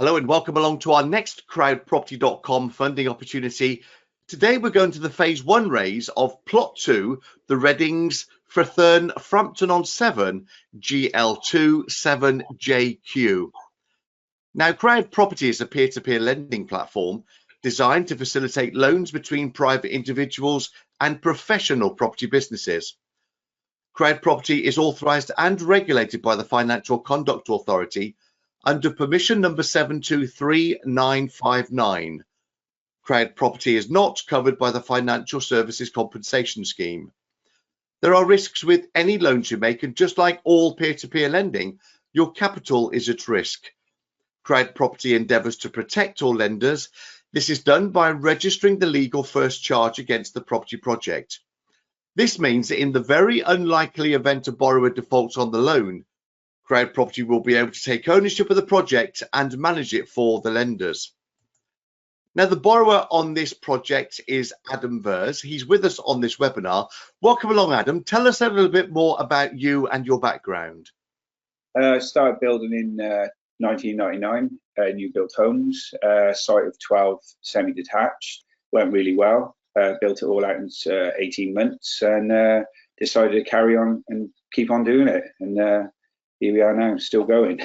Hello and welcome along to our next CrowdProperty.com funding opportunity. Today we're going to the phase 1 raise of plot 2, the Reddings, Fretherne, Frampton on Severn, GL2 7JQ. Now, CrowdProperty is a peer-to-peer lending platform designed to facilitate loans between private individuals and professional property businesses. CrowdProperty is authorised and regulated by the Financial Conduct Authority under permission number 723959. CrowdProperty is not covered by the Financial Services Compensation Scheme. There are risks with any loans you make, and just like all peer-to-peer lending, your capital is at risk. CrowdProperty endeavours to protect all lenders. This is done by registering the legal first charge against the property project. This means that in the very unlikely event a borrower defaults on the loan, CrowdProperty will be able to take ownership of the project and manage it for the lenders. Now, the borrower on this project is Adam Vers. He's with us on this webinar. Welcome along, Adam. Tell us a little bit more about you and your background. I started building in 1999, new built homes, site of 12 semi-detached. Went really well. Built it all out in 18 months and decided to carry on and keep on doing it. And here we are now, still going.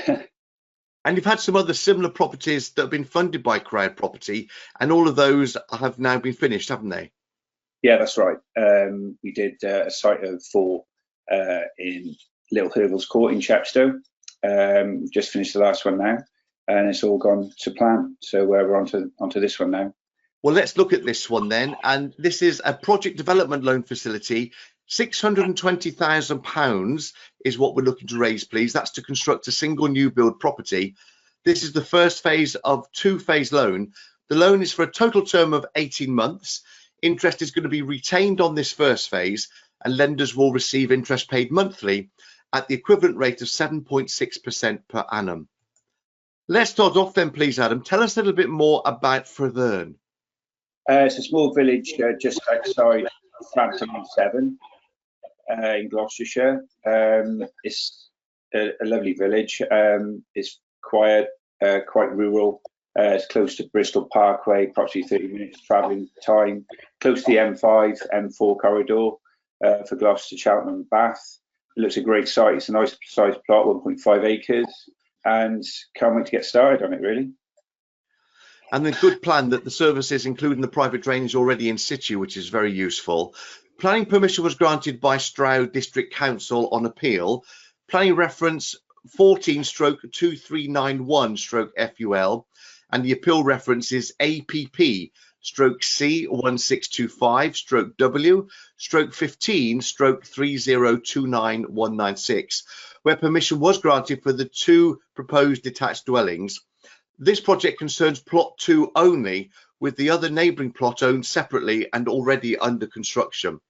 And you've had some other similar properties that have been funded by CrowdProperty, and all of those have now been finished, haven't they? Yeah, that's right. We did a site of 4 in Little Hurville's Court in Chepstow. We've just finished the last one now, and it's all gone to plan. So we're onto this one now. Well, let's look at this one then. And this is a project development loan facility. £620,000 is what we're looking to raise, please. That's to construct a single new build property. This is the first phase of 2-phase loan. The loan is for a total term of 18 months. Interest is going to be retained on this first phase, and lenders will receive interest paid monthly at the equivalent rate of 7.6% per annum. Let's start off then, please, Adam. Tell us a little bit more about Fretherne. It's a small village just outside Frampton on Severn in Gloucestershire. It's a lovely village. It's quiet, quite rural. It's close to Bristol Parkway, approximately 30 minutes travelling time. Close to the M5, M4 corridor for Gloucester, Cheltenham and Bath. It looks a great site. It's a nice sized plot, 1.5 acres, and can't wait to get started on it, really. And the good plan that the services, including the private drainage, already in situ, which is very useful. Planning permission was granted by Stroud District Council on appeal. Planning reference 14/2391/FUL, and the appeal reference is APP/C1625/W/15/3029196, where permission was granted for the 2 proposed detached dwellings. This project concerns plot 2 only, with the other neighbouring plot owned separately and already under construction.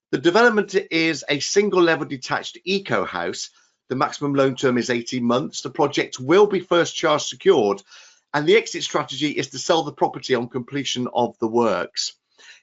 The development is a single level detached eco house. The maximum loan term is 18 months. The project will be first charge secured, and the exit strategy is to sell the property on completion of the works.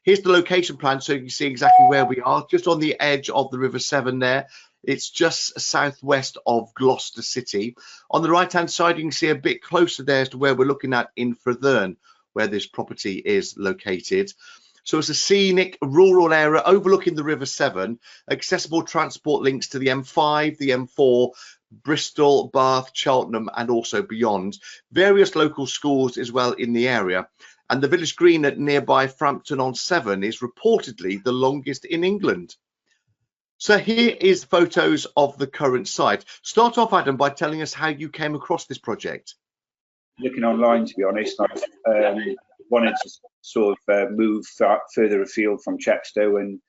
Here's the location plan, so you can see exactly where we are, just on the edge of the River Severn there. It's just southwest of Gloucester City. On the right-hand side, you can see a bit closer there as to where we're looking at in Fretherne, where this property is located. So it's a scenic rural area overlooking the River Severn, accessible transport links to the M5, the M4, Bristol, Bath, Cheltenham, and also beyond. Various local schools as well in the area. And the village green at nearby Frampton on Severn is reportedly the longest in England. So here is photos of the current site. Start off, Adam, by telling us how you came across this project. Looking online, to be honest, I wanted to sort of move further afield from Chepstow and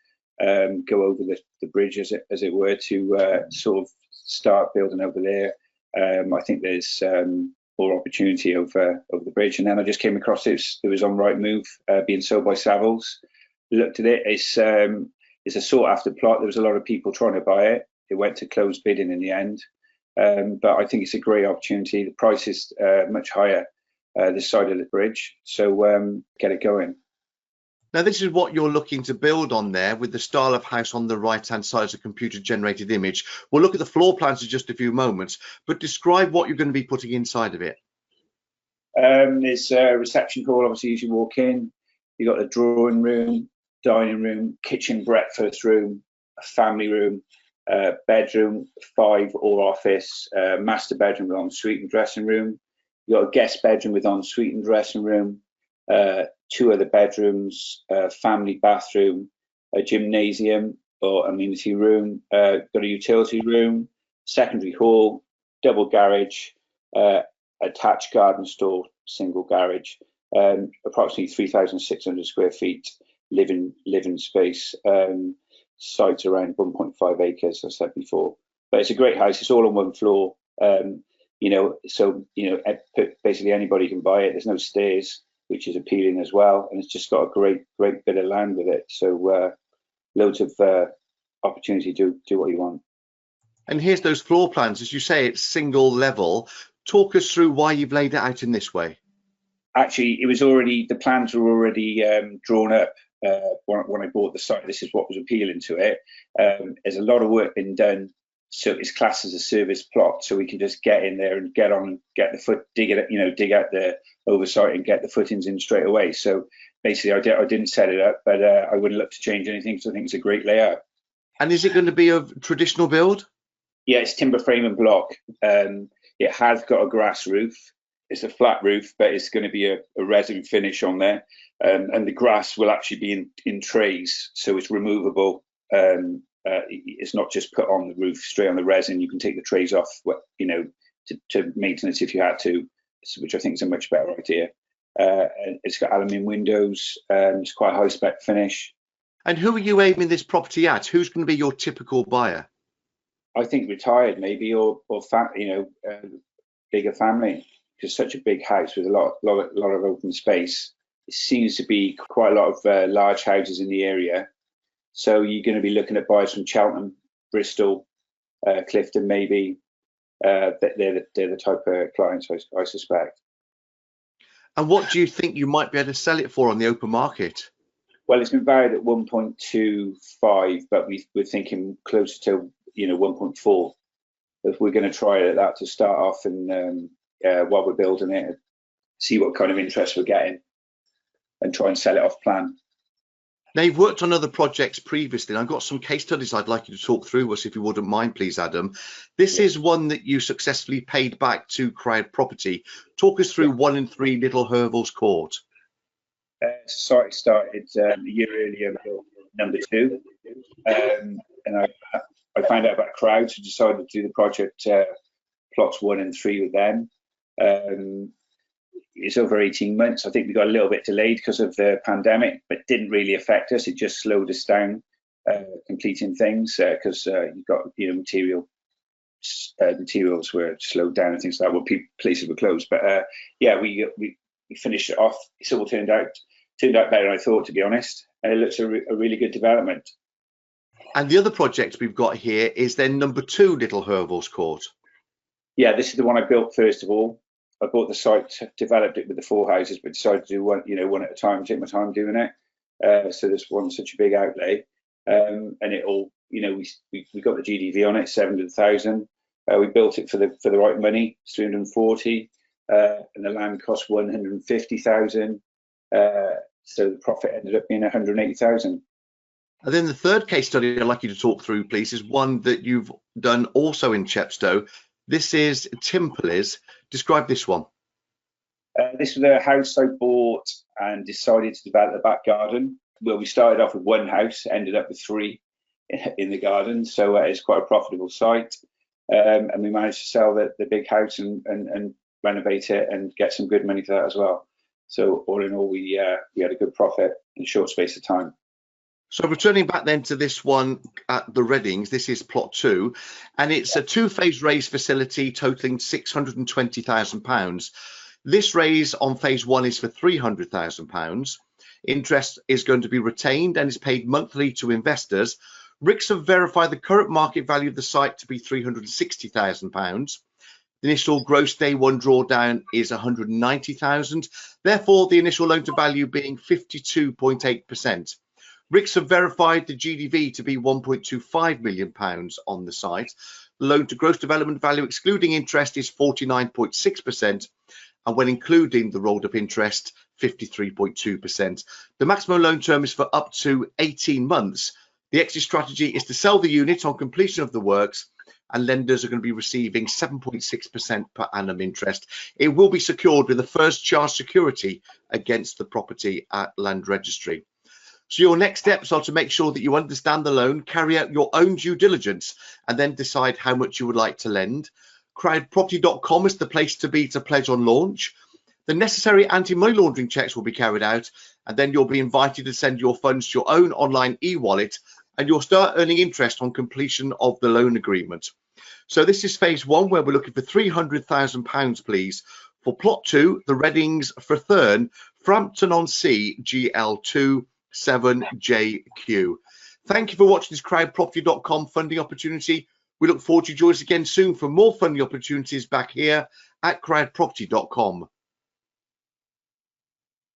go over the bridge, as it were, to sort of start building over there. I think there's more opportunity over the bridge, and then I just came across it. It was on Rightmove, being sold by Savills. Looked at it. It's a sought after plot. There was a lot of people trying to buy it. It went to closed bidding in the end. But I think it's a great opportunity. The price is much higher this side of the bridge. So get it going. Now, this is what you're looking to build on there, with the style of house on the right-hand side as a computer-generated image. We'll look at the floor plans in just a few moments, but describe what you're going to be putting inside of it. There's a reception hall, obviously, as you walk in. You've got the drawing room, dining room, kitchen, breakfast room, a family room, bedroom, 5 or office, master bedroom with ensuite and dressing room. You've got a guest bedroom with ensuite and dressing room, 2 other bedrooms, family bathroom, a gymnasium or amenity room, got a utility room, secondary hall, double garage, attached garden store, single garage, approximately 3,600 square feet living space. Site's around 1.5 acres, as I said before. But it's a great house. It's all on one floor. Basically anybody can buy it. There's no stairs, which is appealing as well, and it's just got a great bit of land with it. So loads of opportunity to do what you want. And here's those floor plans. As you say, it's single level. Talk us through why you've laid it out in this way. Actually, the plans were already drawn up when I bought the site. This is what was appealing to it. There's a lot of work been done, so it's classed as a service plot. So we can just get in there and get on, dig out the oversight and get the footings in straight away. So basically, I didn't set it up, but I wouldn't look to change anything. So I think it's a great layout. And is it going to be a traditional build? Yeah, it's timber frame and block. It has got a grass roof. It's a flat roof, but it's going to be a resin finish on there. And the grass will actually be in trays, so it's removable. It's not just put on the roof straight on the resin. You can take the trays off, to maintenance if you had to, which I think is a much better idea. It's got aluminium windows. It's quite a high spec finish. And who are you aiming this property at? Who's going to be your typical buyer? I think retired maybe, or bigger family. Because such a big house with a lot of open space. It seems to be quite a lot of large houses in the area. So you're going to be looking at buyers from Cheltenham, Bristol, Clifton maybe. They're the type of clients I suspect. And what do you think you might be able to sell it for on the open market? Well, it's been valued at 1.25, but we're thinking closer to 1.4. If we're going to try it at that to start off, and while we're building it, see what kind of interest we're getting and try and sell it off plan. Now, you've worked on other projects previously, and I've got some case studies I'd like you to talk through with us, if you wouldn't mind, please, Adam. This is one that you successfully paid back to CrowdProperty. Talk us through 1 and 3 Little Hervels Court. Site started a year earlier, number 2, and I found out about Crowd, so decided to do the project plots 1 and 3 with them. It's over 18 months. I think we got a little bit delayed because of the pandemic, but didn't really affect us. It just slowed us down completing things because you've got materials were slowed down and things like that. Well, places were closed, but we finished it off. It's all turned out better than I thought, to be honest, and it looks a really good development. And the other project we've got here is then number 2 Little Hervels Court. Yeah, this is the one I built first of all. I bought the site, developed it with the 4 houses, but decided to do one at a time, take my time doing it. So this one's such a big outlay, and it all, we got the GDV on it, 700,000. We built it for the right money, 340, and the land cost 150,000. So the profit ended up being 180,000. And then the third case study I'd like you to talk through, please, is one that you've done also in Chepstow. This is Timperley's. Describe this one. This was a house I bought and decided to develop the back garden. Well, we started off with 1 house, ended up with 3 in the garden. So it's quite a profitable site. And we managed to sell the big house and renovate it and get some good money for that as well. So all in all, we had a good profit in a short space of time. So returning back then to this one at the Reddings, this is plot 2, and it's a 2-phase raise facility totaling £620,000. This raise on phase 1 is for £300,000. Interest is going to be retained and is paid monthly to investors. RICS have verified the current market value of the site to be £360,000. The initial gross day 1 drawdown is £190,000. Therefore, the initial loan to value being 52.8%. RICS have verified the GDV to be £1.25 million on the site. The loan to gross development value excluding interest is 49.6%, and when including the rolled up interest, 53.2%. The maximum loan term is for up to 18 months. The exit strategy is to sell the unit on completion of the works, and lenders are going to be receiving 7.6% per annum interest. It will be secured with the first charge security against the property at Land Registry. So your next steps are to make sure that you understand the loan, carry out your own due diligence, and then decide how much you would like to lend. CrowdProperty.com is the place to be to pledge on launch. The necessary anti-money laundering checks will be carried out, and then you'll be invited to send your funds to your own online e-wallet, and you'll start earning interest on completion of the loan agreement. So this is phase 1, where we're looking for £300,000, please, for plot 2, the Reddings, Fretherne, Frampton on Sea, GL2 7JQ. Thank you for watching this CrowdProperty.com funding opportunity. We look forward to you joining us again soon for more funding opportunities back here at CrowdProperty.com.